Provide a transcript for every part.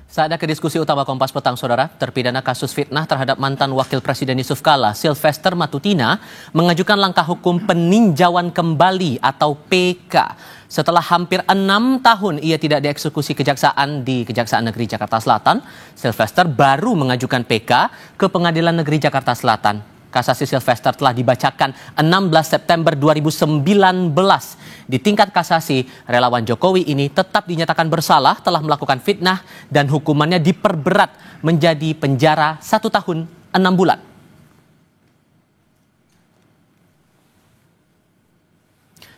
Saatnya ke diskusi utama Kompas Petang, Saudara. Terpidana kasus fitnah terhadap mantan Wakil Presiden Yusuf Kala, Sylvester Matutina, mengajukan langkah hukum peninjauan kembali atau PK. Setelah hampir 6 tahun ia tidak dieksekusi kejaksaan di Kejaksaan Negeri Jakarta Selatan, Sylvester baru mengajukan PK ke Pengadilan Negeri Jakarta Selatan. Kasasi Sylvester telah dibacakan 16 September 2019. Di tingkat kasasi, relawan Jokowi ini tetap dinyatakan bersalah telah melakukan fitnah dan hukumannya diperberat menjadi penjara 1 tahun 6 bulan.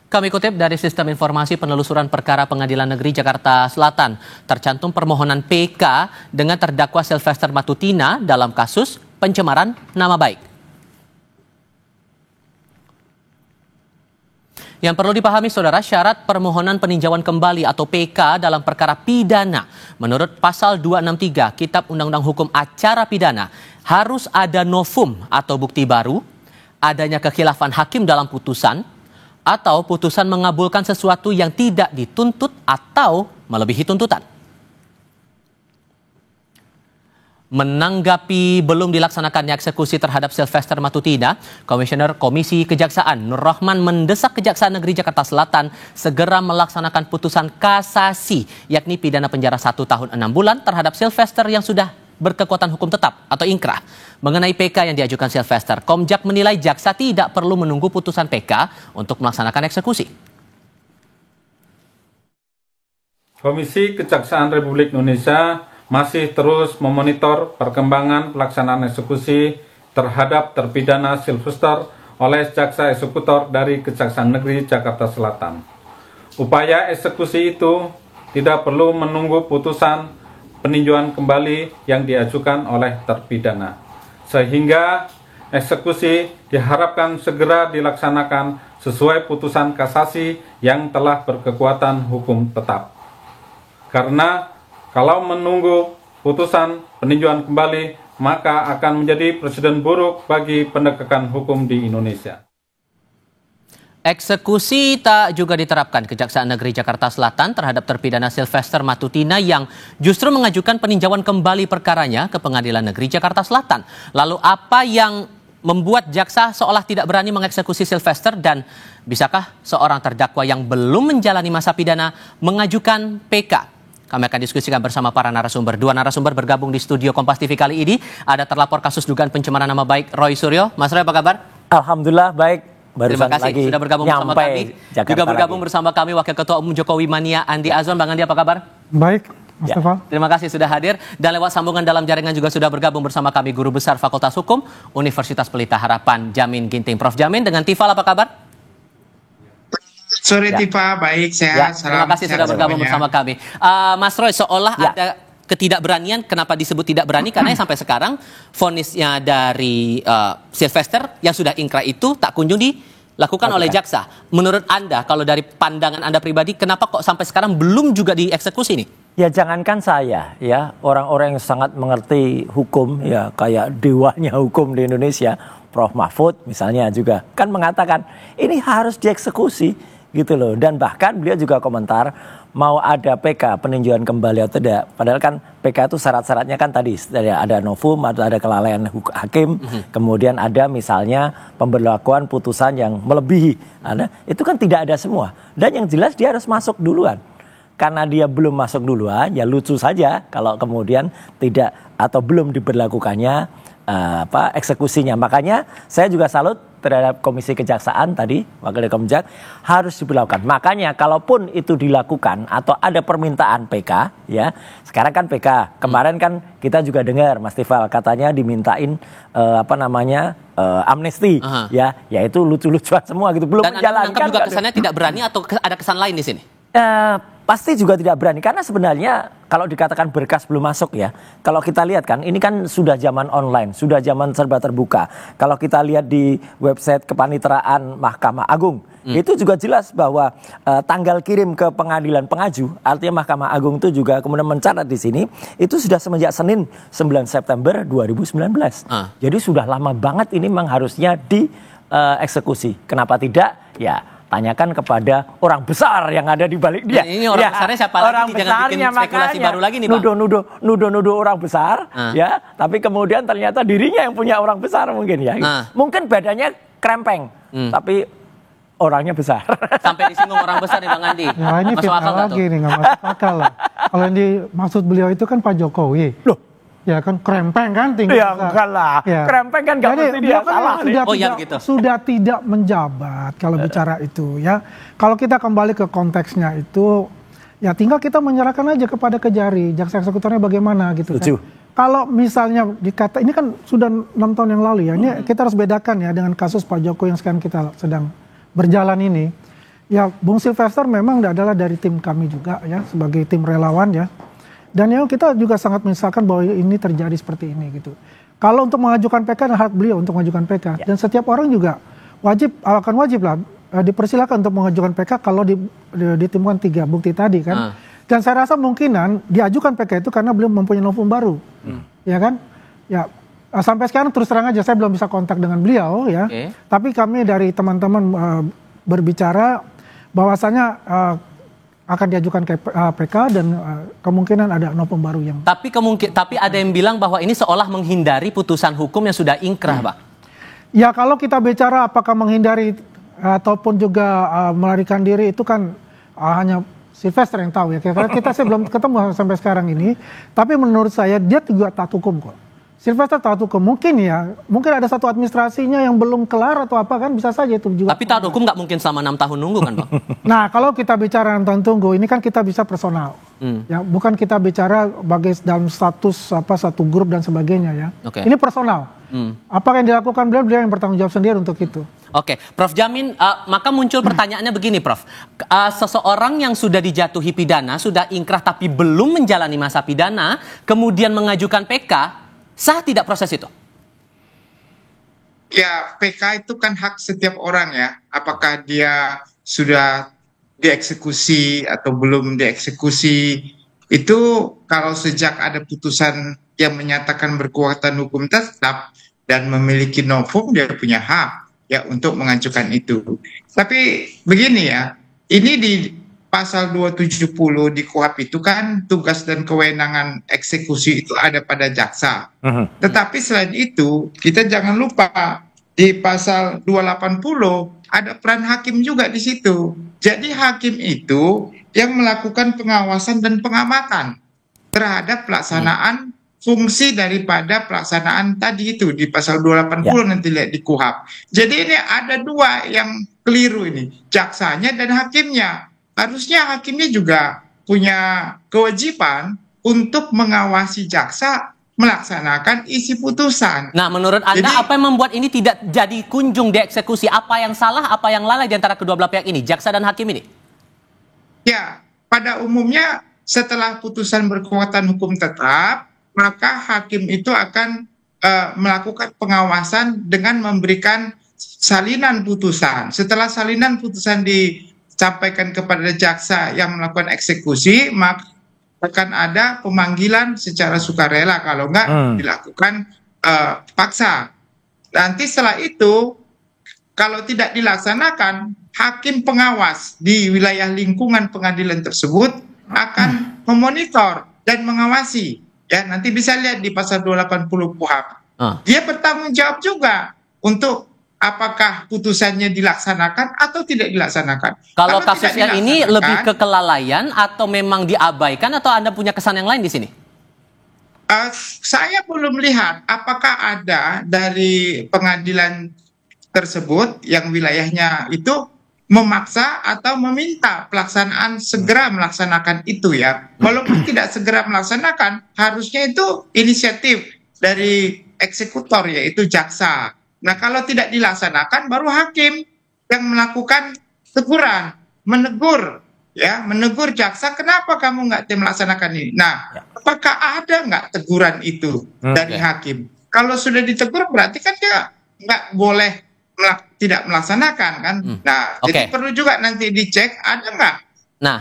Kami kutip dari Sistem Informasi Penelusuran Perkara Pengadilan Negeri Jakarta Selatan. Tercantum permohonan PK dengan terdakwa Sylvester Matutina dalam kasus pencemaran nama baik. Yang perlu dipahami, Saudara, syarat permohonan peninjauan kembali atau PK dalam perkara pidana menurut pasal 263 Kitab Undang-Undang Hukum Acara Pidana harus ada novum atau bukti baru, adanya kekhilafan hakim dalam putusan, atau putusan mengabulkan sesuatu yang tidak dituntut atau melebihi tuntutan. Menanggapi belum dilaksanakannya eksekusi terhadap Sylvester Matutina, Komisioner Komisi Kejaksaan Nur Rahman mendesak Kejaksaan Negeri Jakarta Selatan segera melaksanakan putusan kasasi, yakni pidana penjara 1 tahun 6 bulan terhadap Sylvester yang sudah berkekuatan hukum tetap atau inkrah. Mengenai PK yang diajukan Sylvester, Komjak menilai jaksa tidak perlu menunggu putusan PK untuk melaksanakan eksekusi. Komisi Kejaksaan Republik Indonesia masih terus memonitor perkembangan pelaksanaan eksekusi terhadap terpidana Sylvester oleh jaksa eksekutor dari Kejaksaan Negeri Jakarta Selatan. Upaya eksekusi itu tidak perlu menunggu putusan peninjauan kembali yang diajukan oleh terpidana, sehingga eksekusi diharapkan segera dilaksanakan sesuai putusan kasasi yang telah berkekuatan hukum tetap. Karena kalau menunggu putusan peninjauan kembali, maka akan menjadi presiden buruk bagi penegakan hukum di Indonesia. Eksekusi tak juga diterapkan Kejaksaan Negeri Jakarta Selatan terhadap terpidana Sylvester Matutina yang justru mengajukan peninjauan kembali perkaranya ke Pengadilan Negeri Jakarta Selatan. Lalu apa yang membuat jaksa seolah tidak berani mengeksekusi Sylvester, dan bisakah seorang terdakwa yang belum menjalani masa pidana mengajukan PK? Kami akan diskusikan bersama para narasumber. 2 narasumber bergabung di studio Kompas TV kali ini. Ada terlapor kasus dugaan pencemaran nama baik Roy Suryo. Mas Roy, apa kabar? Alhamdulillah baik. Terima kasih sudah bergabung bersama kami. Juga bergabung bersama kami Wakil Ketua Umum Jokowi Mania Andi Azwan. Bang Andi, apa kabar? Baik, Mas Tefal. Terima kasih sudah hadir. Dan lewat sambungan dalam jaringan juga sudah bergabung bersama kami Guru Besar Fakultas Hukum Universitas Pelita Harapan, Jamin Ginting. Prof Jamin, dengan Tifal apa kabar? Sore Tifa, baik, sehat. Terima kasih sudah bergabung bersama kami. Mas Roy, seolah ada ketidakberanian. Kenapa disebut tidak berani? Karena sampai sekarang vonisnya dari Sylvester yang sudah inkrah itu tak kunjung dilakukan oleh jaksa. Menurut Anda, kalau dari pandangan Anda pribadi, kenapa kok sampai sekarang belum juga dieksekusi nih? Ya jangankan saya, ya orang-orang yang sangat mengerti hukum, ya kayak dewanya hukum di Indonesia, Prof Mahfud misalnya juga kan mengatakan ini harus dieksekusi. Gitu loh, dan bahkan beliau juga komentar mau ada PK peninjauan kembali atau tidak, padahal kan PK itu syarat-syaratnya kan tadi ada novum atau ada kelalaian hakim, kemudian ada misalnya pemberlakuan putusan yang melebihi, itu kan tidak ada semua, dan yang jelas dia harus masuk duluan. Karena dia belum masuk duluan, ya lucu saja kalau kemudian tidak atau belum diberlakukannya eksekusinya. Makanya saya juga salut terhadap Komisi Kejaksaan tadi, Wakil Komjak, harus diberlakukan. Makanya kalaupun itu dilakukan atau ada permintaan PK, ya sekarang kan PK, kemarin kan kita juga dengar Mas Tifal katanya dimintain amnesti, ya itu lucu-lucuan semua gitu, belum menjalankan. Dan Anda juga kesannya tidak berani atau ada kesan lain di sini? Pasti juga tidak berani, karena sebenarnya kalau dikatakan berkas belum masuk ya, kalau kita lihat kan ini kan sudah zaman online, sudah zaman serba terbuka. Kalau kita lihat di website Kepaniteraan Mahkamah Agung, itu juga jelas bahwa tanggal kirim ke pengadilan pengaju, artinya Mahkamah Agung itu juga kemudian mencatat di sini, itu sudah semenjak Senin 9 September 2019. Jadi sudah lama banget ini memang harusnya dieksekusi. Kenapa tidak? Ya tanyakan kepada orang besar yang ada di balik dia. Nah, ini orang besarnya siapa lagi? Orang Jangan bikin besarnya, spekulasi baru lagi nih, Bang. Nuduh orang besar, ya. Tapi kemudian ternyata dirinya yang punya orang besar mungkin ya. Mungkin badannya krempeng, tapi orangnya besar. Sampai disinggung orang besar nih Bang Andi. Ya ini Masuk fitnah akal nggak lagi tuh? nih, nggak masuk akal lah. Kalau yang dimaksud beliau itu kan Pak Jokowi. Loh, Ya kan krempeng kan tinggi. ya enggak lah. Ya. Krempeng kan nggak Jadi, mesti dia beliau kan salah nih. Oh, ya begitu. sudah tidak menjabat kalau bicara itu ya. Kalau kita kembali ke konteksnya itu, ya tinggal kita menyerahkan aja kepada Kejari, jaksa eksekutornya bagaimana gitu Setuju. kan. Kalau misalnya dikata, ini kan sudah 6 tahun yang lalu ya, ini kita harus bedakan ya dengan kasus Pak Jokowi yang sekarang kita sedang berjalan ini. Ya Bung Sylvester memang adalah dari tim kami juga ya, sebagai tim relawan ya. Dan yang kita juga sangat menyesalkan bahwa ini terjadi seperti ini gitu. Kalau untuk mengajukan PK, hak beliau untuk mengajukan PK. Dan setiap orang juga akan wajib lah dipersilakan untuk mengajukan PK kalau ditemukan 3 bukti tadi kan. Dan saya rasa mungkinan diajukan PK itu karena beliau mempunyai novum baru, ya kan? Ya sampai sekarang terus terang aja saya belum bisa kontak dengan beliau ya. Tapi kami dari teman-teman berbicara bahwasanya akan diajukan ke PK dan kemungkinan ada novum baru yang. Tapi ada yang bilang bahwa ini seolah menghindari putusan hukum yang sudah ingkrah, Pak. Ya kalau kita bicara apakah menghindari ataupun juga melarikan diri itu kan hanya Sylvester yang tahu ya. Karena kita saya belum ketemu sampai sekarang ini. Tapi menurut saya dia juga taat hukum kok. Sylvester taat hukum mungkin ada satu administrasinya yang belum kelar atau apa kan bisa saja itu juga. Tapi taat hukum nggak mungkin selama 6 tahun nunggu kan, Bang? Nah kalau kita bicara 6 tahun tunggu ini kan kita bisa personal. Ya bukan kita bicara dalam status satu grup dan sebagainya ya. Ini personal. Apa yang dilakukan beliau yang bertanggung jawab sendiri untuk itu. Oke, Prof Jamin, maka muncul pertanyaannya begini, Prof. Seseorang yang sudah dijatuhi pidana, sudah ingkrah tapi belum menjalani masa pidana, kemudian mengajukan PK, sah tidak proses itu? Ya, PK itu kan hak setiap orang ya. Apakah dia sudah dieksekusi atau belum dieksekusi. Itu kalau sejak ada putusan yang menyatakan berkekuatan hukum tetap dan memiliki novum, dia punya hak ya untuk mengajukan itu. Tapi begini ya, ini di pasal 270 di KUHP itu kan tugas dan kewenangan eksekusi itu ada pada jaksa. Tetapi selain itu, kita jangan lupa di pasal 280 ada peran hakim juga di situ. Jadi hakim itu yang melakukan pengawasan dan pengamatan terhadap pelaksanaan fungsi daripada pelaksanaan tadi itu di pasal 280 nanti lihat di KUHP. Jadi ini ada dua yang keliru ini, jaksanya dan hakimnya. Harusnya hakimnya juga punya kewajiban untuk mengawasi jaksa melaksanakan isi putusan. Nah, menurut Anda apa yang membuat ini tidak jadi kunjung dieksekusi? Apa yang salah, apa yang lalai di antara kedua belah pihak ini, jaksa dan hakim ini? Ya, pada umumnya setelah putusan berkekuatan hukum tetap, maka hakim itu akan melakukan pengawasan dengan memberikan salinan putusan. Setelah salinan putusan disampaikan kepada jaksa yang melakukan eksekusi, maka akan ada pemanggilan secara sukarela, kalau enggak dilakukan paksa. Nanti setelah itu, kalau tidak dilaksanakan, hakim pengawas di wilayah lingkungan pengadilan tersebut akan memonitor dan mengawasi. Ya, nanti bisa lihat di pasal 280 KUHP. Dia bertanggung jawab juga untuk apakah putusannya dilaksanakan atau tidak dilaksanakan. Kalau kasusnya ini lebih ke kelalaian atau memang diabaikan atau Anda punya kesan yang lain di sini? Saya belum melihat apakah ada dari pengadilan tersebut yang wilayahnya itu memaksa atau meminta pelaksanaan segera melaksanakan itu ya. Walaupun tidak segera melaksanakan, harusnya itu inisiatif dari eksekutor yaitu jaksa. Nah, kalau tidak dilaksanakan baru hakim yang melakukan teguran, menegur jaksa, kenapa kamu nggak melaksanakan ini? Nah, apakah ada nggak teguran itu dari hakim? Kalau sudah ditegur berarti kan dia nggak boleh tidak melaksanakan kan? Nah, jadi perlu juga nanti dicek ada nggak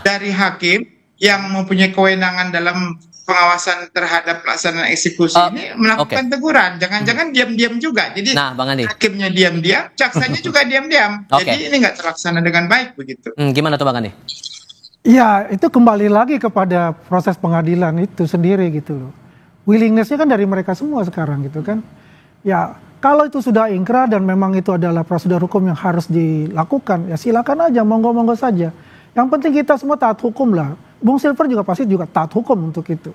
dari hakim yang mempunyai kewenangan dalam pengawasan terhadap pelaksanaan eksekusi ini melakukan teguran. Jangan-jangan diam-diam juga. Jadi Nah, Bang Andi. hakimnya diam-diam, jaksanya juga diam-diam. Oke. Jadi ini nggak terlaksana dengan baik begitu. Gimana tuh Bang Andi? Ya, itu kembali lagi kepada proses pengadilan itu sendiri gitu loh. Willingness-nya kan dari mereka semua sekarang gitu kan. Ya, kalau itu sudah ingkrah dan memang itu adalah prosedur hukum yang harus dilakukan, ya silakan aja, monggo-monggo saja. Yang penting kita semua taat hukum lah. Bung Silver juga pasti juga taat hukum untuk itu.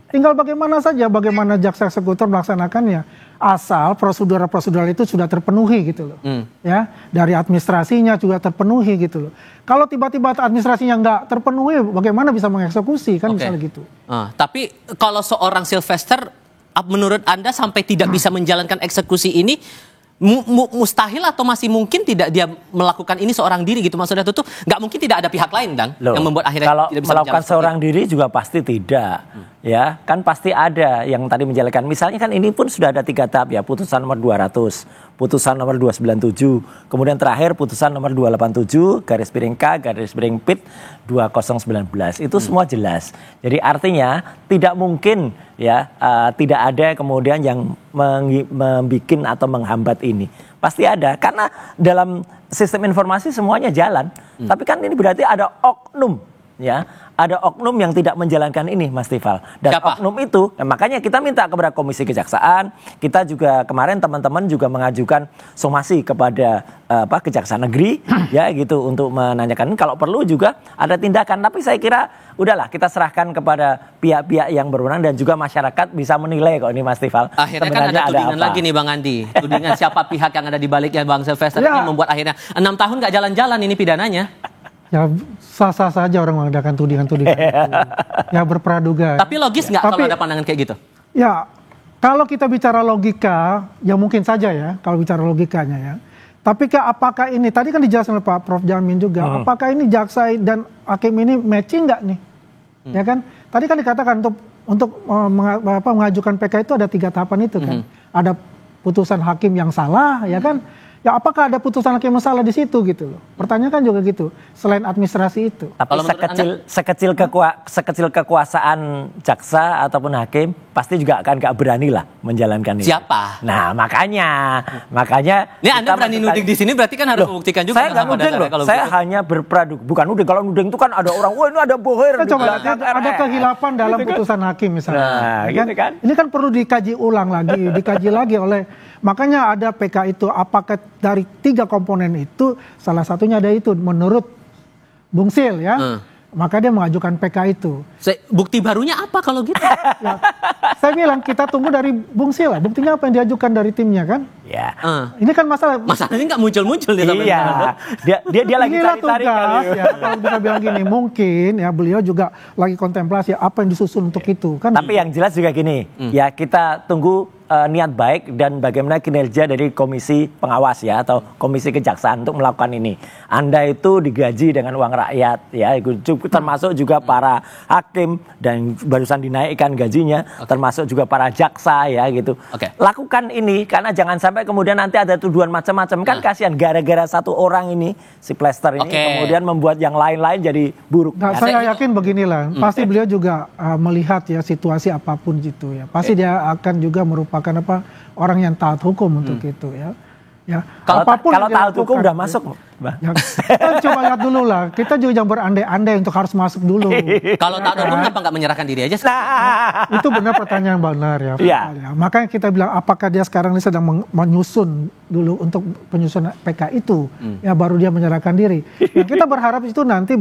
Tinggal bagaimana saja, bagaimana jaksa eksekutor melaksanakannya. Asal prosedur-prosedur itu sudah terpenuhi gitu loh. Ya, dari administrasinya juga terpenuhi gitu loh. Kalau tiba-tiba administrasinya nggak terpenuhi, bagaimana bisa mengeksekusi kan misalnya gitu. Tapi kalau seorang Sylvester, menurut Anda sampai tidak bisa menjalankan eksekusi ini, mustahil atau masih mungkin tidak dia melakukan ini seorang diri gitu? Maksudnya itu tuh nggak mungkin tidak ada pihak lain, Dang, yang membuat akhirnya kalau tidak bisa melakukan seorang diri juga pasti tidak. Ya, kan pasti ada yang tadi menjalankan. Misalnya kan ini pun sudah ada 3 tahap ya, putusan nomor 200, putusan nomor 297, kemudian terakhir putusan nomor 287, garis miring K, garis miring PIT 2019. Itu semua jelas. Jadi artinya tidak mungkin ya tidak ada kemudian yang membikin atau menghambat ini. Pasti ada, karena dalam sistem informasi semuanya jalan. Tapi kan ini berarti ada oknum, ya, ada oknum yang tidak menjalankan ini, Mas Tifal. Dan siapa? Oknum itu, makanya kita minta kepada Komisi Kejaksaan. Kita juga kemarin teman-teman juga mengajukan somasi kepada Kejaksaan Negeri, ya gitu, untuk menanyakan. Kalau perlu juga ada tindakan. Tapi saya kira udahlah, kita serahkan kepada pihak-pihak yang berwenang dan juga masyarakat bisa menilai kok ini, Mas Tifal. Akhirnya kan ada tudingan lagi nih Bang Andi. Tudingan siapa pihak yang ada di baliknya Bang Sylvester ini membuat akhirnya 6 tahun nggak jalan-jalan ini pidananya. Ya sah-sah saja orang mengadakan tudingan-tudingan itu. Ya berpraduga. Tapi logis nggak kalau ada pandangan kayak gitu? Ya, kalau kita bicara logika, ya mungkin saja ya, kalau bicara logikanya ya. Tapi apakah ini, tadi kan dijelaskan oleh Pak Prof. Jamin juga, apakah ini jaksa dan hakim ini matching nggak nih? Ya kan? Tadi kan dikatakan untuk mengajukan PK itu ada 3 tahapan itu kan. Ada putusan hakim yang salah, ya kan? Ya apakah ada putusan hakim yang salah di situ gitu loh. Pertanyaan kan juga gitu, selain administrasi itu. Tapi sekecil kekuasaan jaksa ataupun hakim pasti juga akan gak berani lah menjalankan itu. Siapa? Nah makanya. Ini Anda berani nuding di sini berarti kan harus membuktikan juga. Saya nggak nuding loh. Saya hanya berpraduga. Bukan nuding. Kalau nuding itu kan ada orang, wah ini ada boher. Coba ada kehilapan dalam putusan hakim misalnya. Nah, gitu kan? Ini kan perlu dikaji ulang lagi, dikaji lagi oleh. Makanya ada PK itu, apakah dari 3 komponen itu salah satunya ada itu menurut Bung Sil ya. Maka dia mengajukan PK itu. Bukti barunya apa kalau gitu? Ya, saya bilang kita tunggu dari Bung Sil lah. Buktinya apa yang diajukan dari timnya kan? Ya. Ini kan Masalahnya nggak muncul-muncul dia. Iya. Dia lagi inilah cari-cari tugas ya. Kalau bisa bilang gini, mungkin ya beliau juga lagi kontemplasi apa yang disusun untuk itu kan. Tapi yang jelas juga gini, ya kita tunggu niat baik dan bagaimana kinerja dari komisi pengawas ya atau komisi kejaksaan untuk melakukan ini. Anda itu digaji dengan uang rakyat ya, termasuk juga para hakim dan barusan dinaikkan gajinya, termasuk juga para jaksa ya gitu. Lakukan ini karena jangan sampai kemudian nanti ada tuduhan macam-macam kan kasihan gara-gara satu orang ini si Plester ini kemudian membuat yang lain-lain jadi buruk. Nah, saya yakin beginilah, pasti beliau juga melihat ya situasi apapun gitu ya. Pasti dia akan juga merupakan orang yang taat hukum untuk itu ya. Ya, kalau taat hukum udah masuk, ya, kita coba lihat dulu lah. Kita juga jangan berandai-andai untuk harus masuk dulu. Kalau taat hukum kenapa nggak menyerahkan diri aja? Itu benar pertanyaan benar ya. Ya. Makanya kita bilang apakah dia sekarang ini sedang menyusun dulu untuk penyusunan PK itu, ya baru dia menyerahkan diri. Nah, kita berharap itu nanti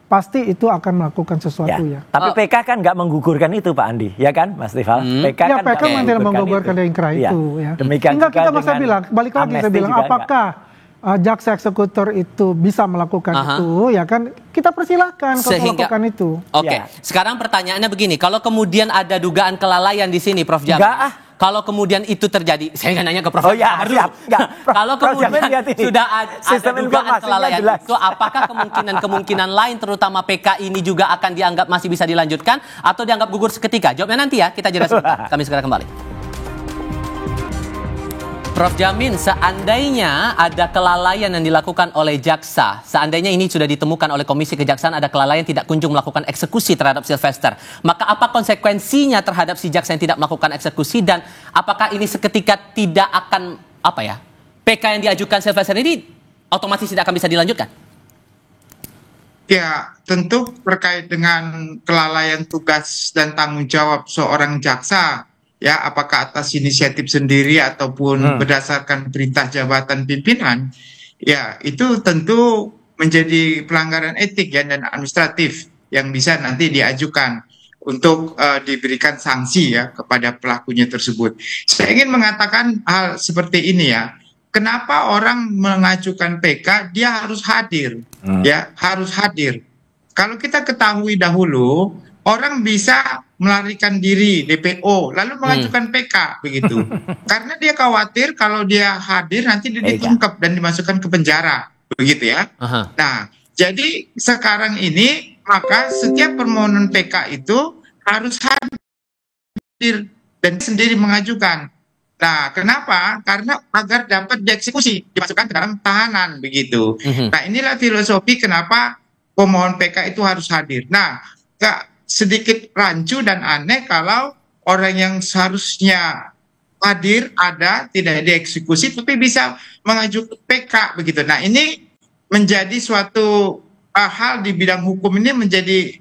pasti itu akan melakukan sesuatu ya. Tapi PK kan nggak menggugurkan itu Pak Andi, ya kan Mas Tifal? PK kan tidak menggugurkan ingkrah itu ya. Demikian tinggal kita masa bilang, balik lagi saya bilang, apakah jaksa eksekutor itu bisa melakukan itu, ya kan? Kita persilahkan kalau melakukan itu. Sekarang pertanyaannya begini, kalau kemudian ada dugaan kelalaian di sini, Prof. Jamin. Kalau kemudian itu terjadi, saya nggak nanya ke Prof. Kalau kemudian sudah ada dugaan kelalaian itu, apakah kemungkinan lain terutama PK ini juga akan dianggap masih bisa dilanjutkan atau dianggap gugur seketika? Jawabnya nanti ya, kita jeda sebentar. Kami segera kembali. Prof. Jamin, seandainya ada kelalaian yang dilakukan oleh jaksa, seandainya ini sudah ditemukan oleh Komisi Kejaksaan ada kelalaian tidak kunjung melakukan eksekusi terhadap Sylvester, maka apa konsekuensinya terhadap si jaksa yang tidak melakukan eksekusi dan apakah ini seketika tidak akan PK yang diajukan Sylvester ini otomatis tidak akan bisa dilanjutkan? Ya, tentu terkait dengan kelalaian tugas dan tanggung jawab seorang jaksa, ya, apakah atas inisiatif sendiri ataupun berdasarkan perintah jabatan pimpinan, ya itu tentu menjadi pelanggaran etik ya dan administratif yang bisa nanti diajukan untuk diberikan sanksi ya kepada pelakunya tersebut. Saya ingin mengatakan hal seperti ini ya. Kenapa orang mengajukan PK dia harus hadir, ya harus hadir. Kalau kita ketahui dahulu orang bisa melarikan diri DPO lalu mengajukan PK begitu, karena dia khawatir kalau dia hadir nanti dia ditangkap dan dimasukkan ke penjara begitu ya. Nah, jadi sekarang ini maka setiap permohonan PK itu harus hadir dan sendiri mengajukan. Nah, kenapa? Karena agar dapat dieksekusi, dimasukkan ke dalam tahanan begitu. Nah, inilah filosofi kenapa pemohon PK itu harus hadir. Nah, sedikit rancu dan aneh kalau orang yang seharusnya hadir ada tidak dieksekusi tapi bisa mengajukan PK begitu. Nah, ini menjadi suatu hal di bidang hukum ini menjadi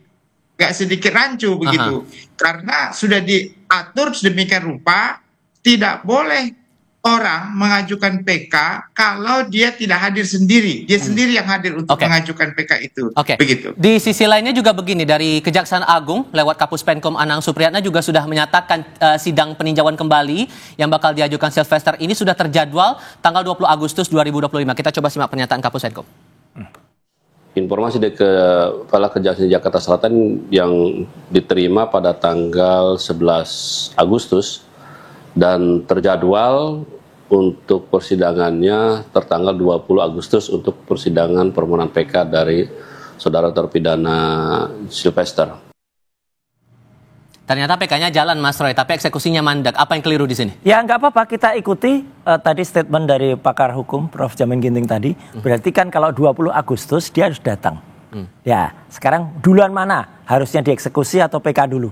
gak sedikit rancu begitu. Karena sudah diatur sedemikian rupa tidak boleh orang mengajukan PK kalau dia tidak hadir sendiri. Dia sendiri yang hadir untuk mengajukan PK itu. Begitu. Di sisi lainnya juga begini, dari Kejaksaan Agung lewat Kapus Penkum Anang Supriyatna juga sudah menyatakan sidang peninjauan kembali yang bakal diajukan Sylvester ini sudah terjadwal tanggal 20 Agustus 2025. Kita coba simak pernyataan Kapus Penkum. Informasi dari Kepala Kejaksaan Jakarta Selatan yang diterima pada tanggal 11 Agustus dan terjadwal untuk persidangannya tertanggal 20 Agustus untuk persidangan permohonan PK dari saudara terpidana Sylvester. Ternyata PK-nya jalan, Mas Roy, tapi eksekusinya mandek. Apa yang keliru di sini? Ya nggak apa-apa, kita ikuti tadi statement dari pakar hukum Prof. Jamin Ginting tadi. Berarti kan kalau 20 Agustus dia harus datang. Ya, sekarang duluan mana? Harusnya dieksekusi atau PK dulu?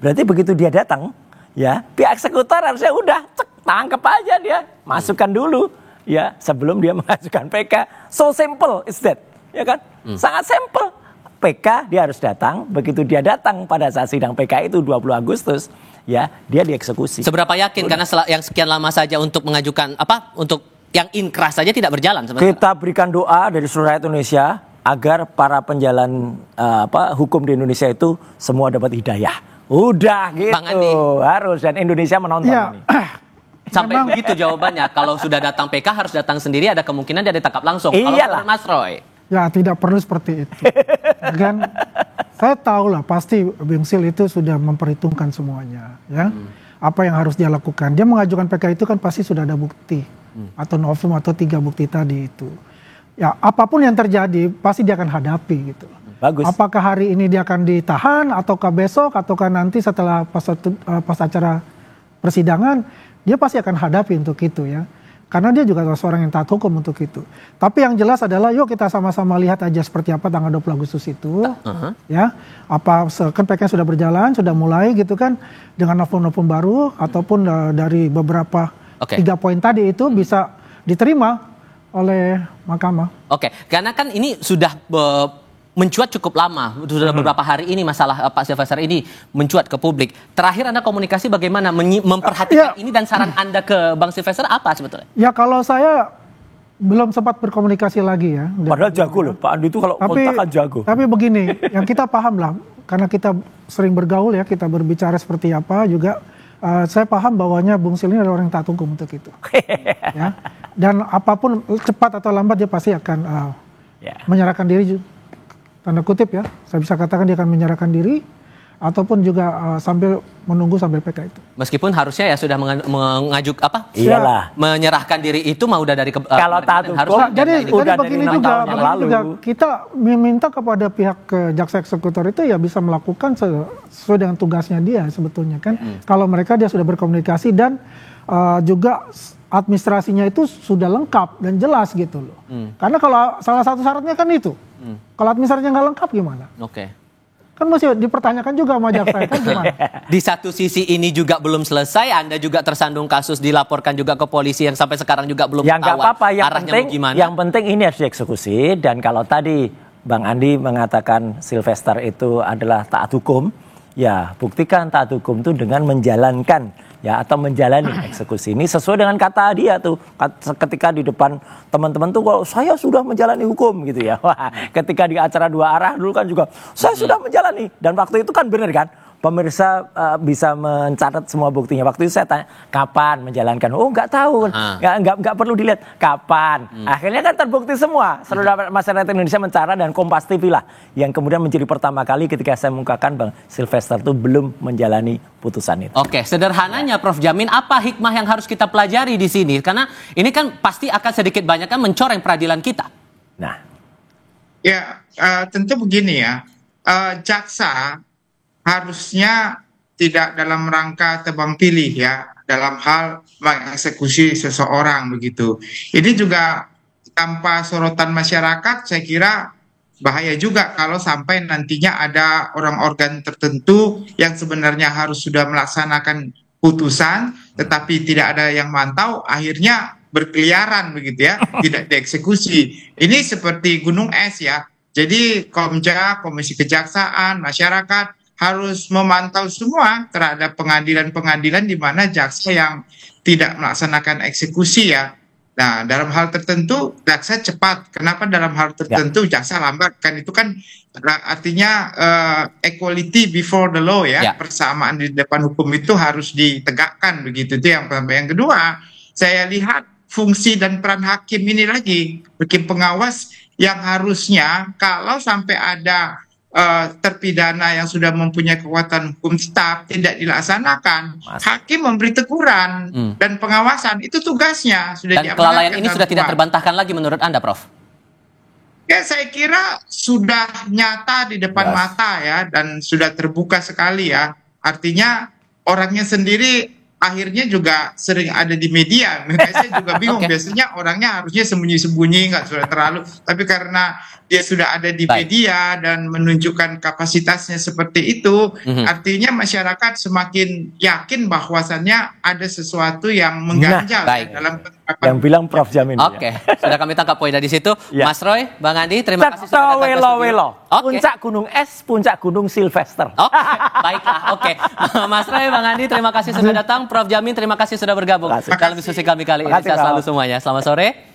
Berarti begitu dia datang, ya pihak eksekutor harusnya udah tangkap aja dia, masukkan dulu ya sebelum dia mengajukan PK. So simple is that, ya kan? Sangat simple. PK dia harus datang, begitu dia datang pada saat sidang PK itu 20 Agustus, ya dia dieksekusi. Seberapa yakin karena yang sekian lama saja untuk mengajukan untuk yang inkrah saja tidak berjalan sebenarnya. Kita berikan doa dari seluruh rakyat Indonesia agar para penjalan hukum di Indonesia itu semua dapat hidayah. Udah gitu, harus, dan Indonesia menonton ini. Sampai begitu jawabannya. Kalau sudah datang PK harus datang sendiri, ada kemungkinan dia ditangkap langsung. Iyalah. Kalau Mas Roy. Ya tidak perlu seperti itu. Kan saya tahu lah pasti Bung Sil itu sudah memperhitungkan semuanya, ya. Apa yang harus dia lakukan. Dia mengajukan PK itu kan pasti sudah ada bukti atau novum atau 3 bukti tadi itu. Ya apapun yang terjadi pasti dia akan hadapi gitu. Bagus. Apakah hari ini dia akan ditahan ataukah besok ataukah nanti setelah pas acara persidangan dia pasti akan hadapi untuk itu ya. Karena dia juga seorang yang taat hukum untuk itu. Tapi yang jelas adalah yuk kita sama-sama lihat aja seperti apa tanggal 20 Agustus itu. Ya, kan PK sudah berjalan, sudah mulai gitu kan. Dengan novum-novum baru ataupun dari beberapa 3 poin tadi itu bisa diterima oleh mahkamah. Karena kan ini sudah mencuat cukup lama, sudah beberapa hari ini masalah Pak Sylvester ini mencuat ke publik. Terakhir Anda komunikasi bagaimana memperhatikan ini dan saran Anda ke Bang Sylvester apa sebetulnya? Ya kalau saya belum sempat berkomunikasi lagi ya. Padahal jago loh, Pak Andi itu kalau kontak kan jago. Tapi begini, yang kita paham lah, karena kita sering bergaul ya, kita berbicara seperti apa juga, saya paham bahwanya Bung Sil ini adalah orang yang taat hukum untuk itu. Ya. Dan apapun cepat atau lambat dia pasti akan menyerahkan diri. Tanda kutip ya, saya bisa katakan dia akan menyerahkan diri ataupun juga sambil menunggu sampai PK itu. Meskipun harusnya ya sudah mengajuk apa? Iyalah. Menyerahkan diri itu mau udah dari kalau taat hukum Jadi udah dari begini 6 tahun yang lalu. juga kita meminta kepada pihak jaksa eksekutor itu ya bisa melakukan sesuai dengan tugasnya dia sebetulnya kan. Kalau mereka dia sudah berkomunikasi dan juga administrasinya itu sudah lengkap dan jelas gitu loh. Karena kalau salah satu syaratnya kan itu. Kalau administrasinya nggak lengkap gimana? Oke. Kan masih dipertanyakan juga sama jaksa kan gimana? Di satu sisi ini juga belum selesai, Anda juga tersandung kasus dilaporkan juga ke polisi yang sampai sekarang juga belum Yang nggak tahu apa-apa, arahnya mau gimana. yang penting ini harus dieksekusi. Dan kalau tadi Bang Andi mengatakan Sylvester itu adalah taat hukum, ya buktikan taat hukum itu dengan menjalankan ya atau menjalani eksekusi ini sesuai dengan kata dia tuh ketika di depan teman-teman tuh kalau saya sudah menjalani hukum gitu ya. Wah, ketika di acara dua arah dulu kan juga saya sudah menjalani dan waktu itu kan benar kan. Pemirsa bisa mencatat semua buktinya. Waktu itu saya tanya, kapan menjalankan? Oh, nggak tahu. Nggak perlu dilihat. Kapan? Akhirnya kan terbukti semua. Seluruh masyarakat Indonesia mencatat dan Kompas TV lah. Yang kemudian menjadi pertama kali ketika saya mengungkapkan Bang Sylvester itu belum menjalani putusan itu. Oke, sederhananya Prof. Jamin, apa hikmah yang harus kita pelajari di sini? Karena ini kan pasti akan sedikit banyak kan mencoreng peradilan kita. Nah. Ya, tentu begini ya. Jaksa harusnya tidak dalam rangka tebang pilih ya dalam hal mengeksekusi seseorang begitu. Ini juga tanpa sorotan masyarakat saya kira bahaya juga kalau sampai nantinya ada orang-organ tertentu yang sebenarnya harus sudah melaksanakan putusan tetapi tidak ada yang mantau akhirnya berkeliaran begitu ya, tidak dieksekusi. Ini seperti gunung es ya. Jadi Komja, Komisi Kejaksaan, masyarakat harus memantau semua terhadap pengadilan-pengadilan di mana jaksa yang tidak melaksanakan eksekusi ya. Nah, dalam hal tertentu jaksa cepat. Kenapa dalam hal tertentu jaksa lambat? Kan itu kan artinya equality before the law ya. Persamaan di depan hukum itu harus ditegakkan begitu. Itu yang pertama. Yang kedua, saya lihat fungsi dan peran hakim ini lagi. Hakim pengawas yang harusnya kalau sampai ada terpidana yang sudah mempunyai kekuatan hukum tetap tidak dilaksanakan, hakim memberi teguran dan pengawasan itu tugasnya sudah. Dan kelalaian ini sudah tidak terbantahkan lagi menurut Anda, Prof? Ya, saya kira sudah nyata di depan mata ya dan sudah terbuka sekali ya. Artinya orangnya sendiri akhirnya juga sering ada di media. Saya juga bingung. Biasanya orangnya harusnya sembunyi-sembunyi, nggak sudah terlalu. Tapi karena dia sudah ada di media dan menunjukkan kapasitasnya seperti itu, artinya masyarakat semakin yakin bahwasannya ada sesuatu yang mengganjal dalam penerapan. Yang bilang Prof. Jamin. Oke, sudah kami tangkap poin dari situ. Mas Roy, Bang Andi, terima kasih sudah datang ke studio. Puncak gunung es, puncak gunung Sylvester. Baiklah. Oke. Mas Roy, Bang Andi, terima kasih sudah datang. Prof. Jamin, terima kasih sudah bergabung dalam diskusi kami kali ini. Sehat selalu semuanya. Selamat sore.